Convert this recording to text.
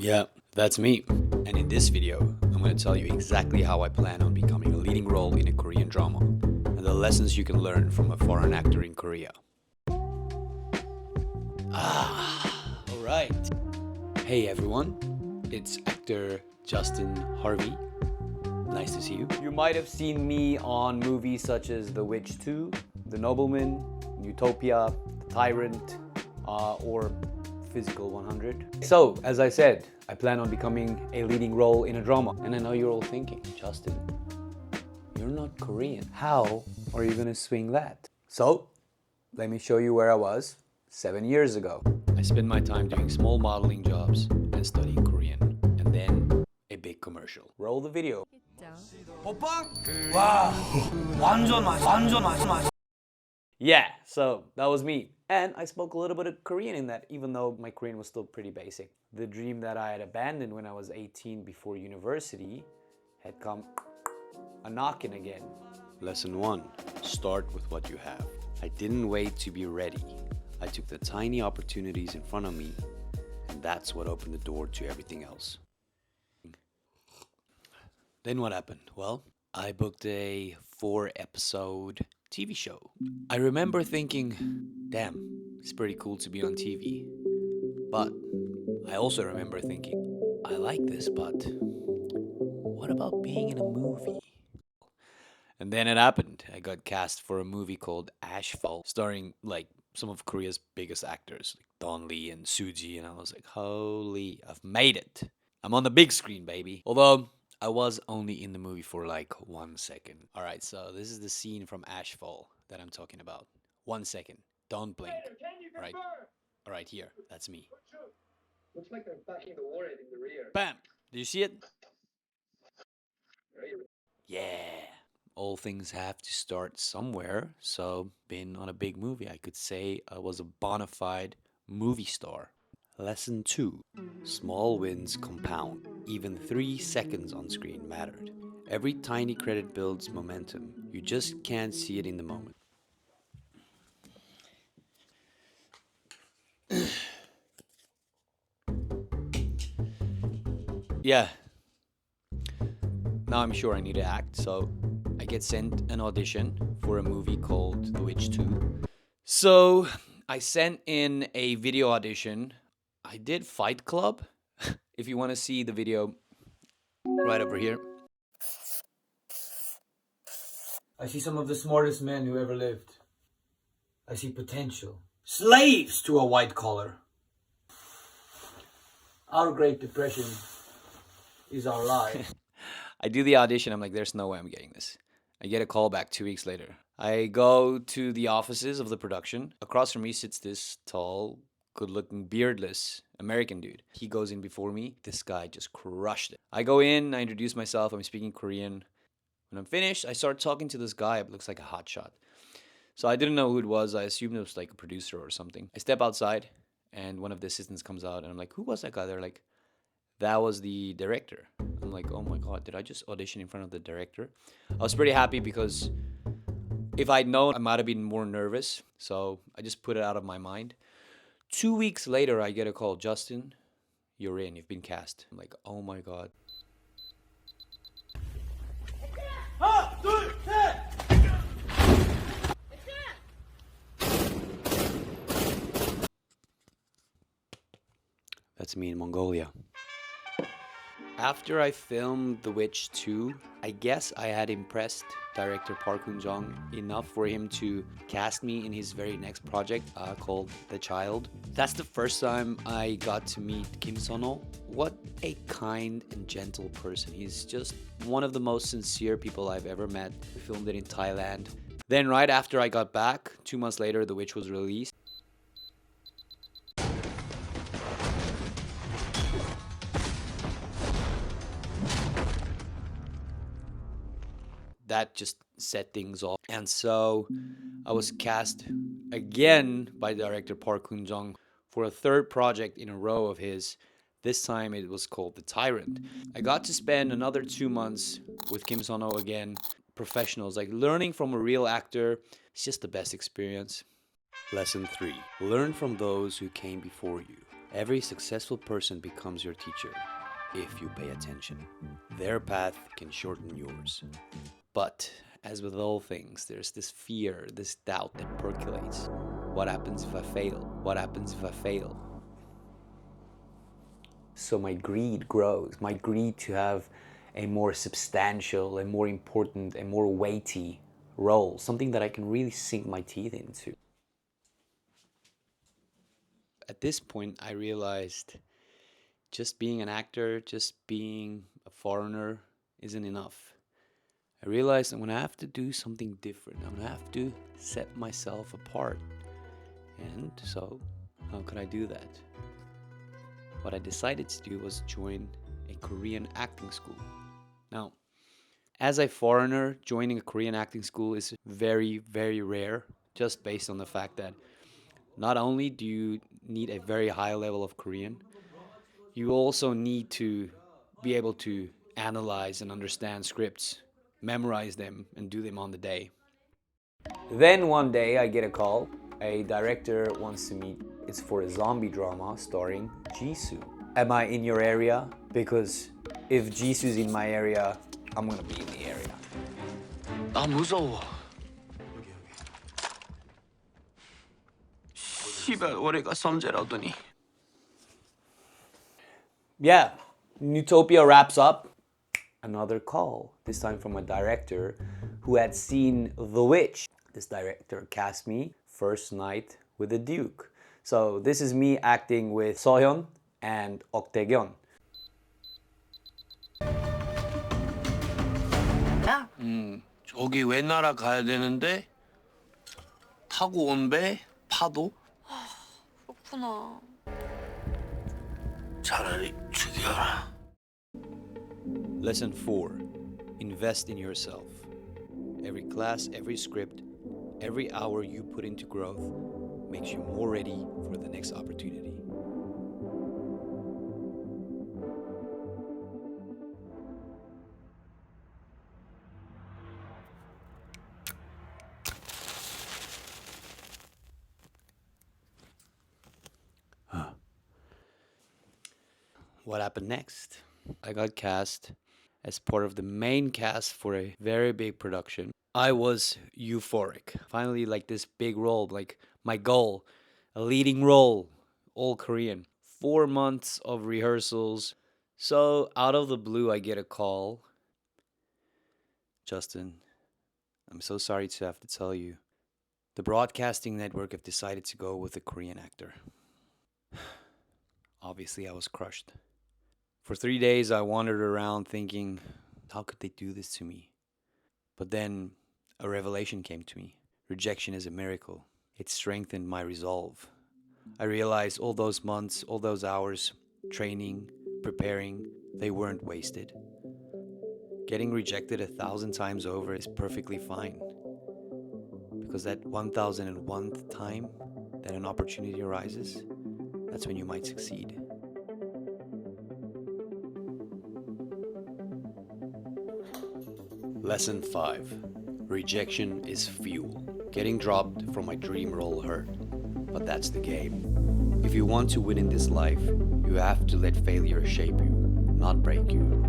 Yeah, that's me. And in this video, I'm going to tell you exactly how I plan on becoming a leading role in a Korean drama and the lessons you can learn from a foreign actor in Korea. Alright. Hey everyone, it's actor Justin Harvey. Nice to see you. You might have seen me on movies such as The Witch 2, The Nobleman, Utopia, The Tyrant, or Physical 100. So, as I said, I plan on becoming a leading role in a drama. And I know you're all thinking, Justin, you're not Korean. How are you gonna swing that? So, let me show you where I was 7 years ago. I spent my time doing small modeling jobs and studying Korean. And then a big commercial. Roll the video. 오빠? 와, 완전 맛있어. Yeah, so that was me. And I spoke a little bit of Korean in that, even though my Korean was still pretty basic. The dream that I had abandoned when I was 18 before university had come a knocking again. Lesson 1. Start with what you have. I didn't wait to be ready. I took the tiny opportunities in front of me, and that's what opened the door to everything else. Then what happened? Well, I booked a 4-episode TV show. I remember thinking, damn, it's pretty cool to be on TV. But I also remember thinking, I like this, but what about being in a movie? And then it happened. I got cast for a movie called Ashfall, starring like some of Korea's biggest actors, like Don Lee and Suji, and I was like, holy, I've made it. I'm on the big screen, baby. Although I was only in the movie for like 1 second. All right, so this is the scene from Ashfall that I'm talking about. 1 second. Don't blink. All right, here. That's me. Looks like they're backing the warhead in the rear. Bam! Did you see it? Yeah. All things have to start somewhere. So, being on a big movie, I could say I was a bona fide movie star. Lesson 2. Small wins compound. Even 3 seconds on screen mattered. Every tiny credit builds momentum. You just can't see it in the moment. Yeah. Now I'm sure I need to act, so I get sent an audition for a movie called The Witch 2. So I sent in a video audition. I did Fight Club. If you want to see the video, right over here. I see some of the smartest men who ever lived. I see potential. Slaves to a white collar. Our Great Depression is our life. I do the audition. I'm like, there's no way I'm getting this. I get a call back 2 weeks later. I go to the offices of the production. Across from me sits this tall, good-looking, beardless American dude. He goes in before me. This guy just crushed it. I go in, I introduce myself. I'm speaking Korean. When I'm finished, I start talking to this guy. It looks like a hotshot. So I didn't know who it was. I assumed it was like a producer or something. I step outside, and one of the assistants comes out, and I'm like, who was that guy? They're like, that was the director. I'm like, oh my God, did I just audition in front of the director? I was pretty happy because if I'd known, I might have been more nervous. So I just put it out of my mind. 2 weeks later, I get a call, Justin, you're in, you've been cast. I'm like, oh my God. That's me in Mongolia. After I filmed The Witch 2, I guess I had impressed director Park Hoon-jung enough for him to cast me in his very next project called The Child. That's the first time I got to meet Kim Sun-ho. What a kind and gentle person. He's just one of the most sincere people I've ever met. We filmed it in Thailand. Then right after I got back, 2 months later, The Witch was released. That just set things off. And so I was cast again by director Park Hoon-jung for a third project in a row of his. This time it was called The Tyrant. I got to spend another 2 months with Kim Sun-ho again. Professionals, like learning from a real actor. It's just the best experience. Lesson 3. Learn from those who came before you. Every successful person becomes your teacher if you pay attention. Their path can shorten yours. But as with all things, there's this fear, this doubt that percolates. What happens if I fail? What happens if I fail? So my greed grows, my greed to have a more substantial, a more important, a more weighty role, something that I can really sink my teeth into. At this point, I realized just being an actor, just being a foreigner isn't enough. I realized I'm gonna have to do something different. I'm gonna have to set myself apart. And so, how could I do that? What I decided to do was join a Korean acting school. Now, as a foreigner, joining a Korean acting school is very, very rare, just based on the fact that not only do you need a very high level of Korean, you also need to be able to analyze and understand scripts, memorize them, and do them on the day. Then one day I get a call. A director wants to meet. It's for a zombie drama starring Jisoo. Am I in your area? Because if Jisoo's in my area, I'm gonna be in the area. 나 무서워. 씨발 올해가 섬재라더니. Yeah, Utopia wraps up. Another call, this time from a director who had seen The Witch. This director cast me first night with the Duke. So this is me acting with Sohyun and 옥택연. 저기 외나라 가야 되는데 타고 온 배 파도 그렇구나. 차라리 죽여라. Lesson 4. Invest in yourself. Every class, every script, every hour you put into growth makes you more ready for the next opportunity. What happened next? I got cast as part of the main cast for a very big production. I was euphoric. Finally, like this big role, like my goal, a leading role, all Korean. 4 months of rehearsals. So out of the blue, I get a call. Justin, I'm so sorry to have to tell you. The broadcasting network have decided to go with a Korean actor. Obviously, I was crushed. For 3 days, I wandered around thinking, how could they do this to me? But then a revelation came to me. Rejection is a miracle. It strengthened my resolve. I realized all those months, all those hours, training, preparing, they weren't wasted. Getting rejected 1,000 times over is perfectly fine. Because that 1,001th time that an opportunity arises, that's when you might succeed. Lesson 5. Rejection is fuel. Getting dropped from my dream role hurt, but that's the game. If you want to win in this life, you have to let failure shape you, not break you.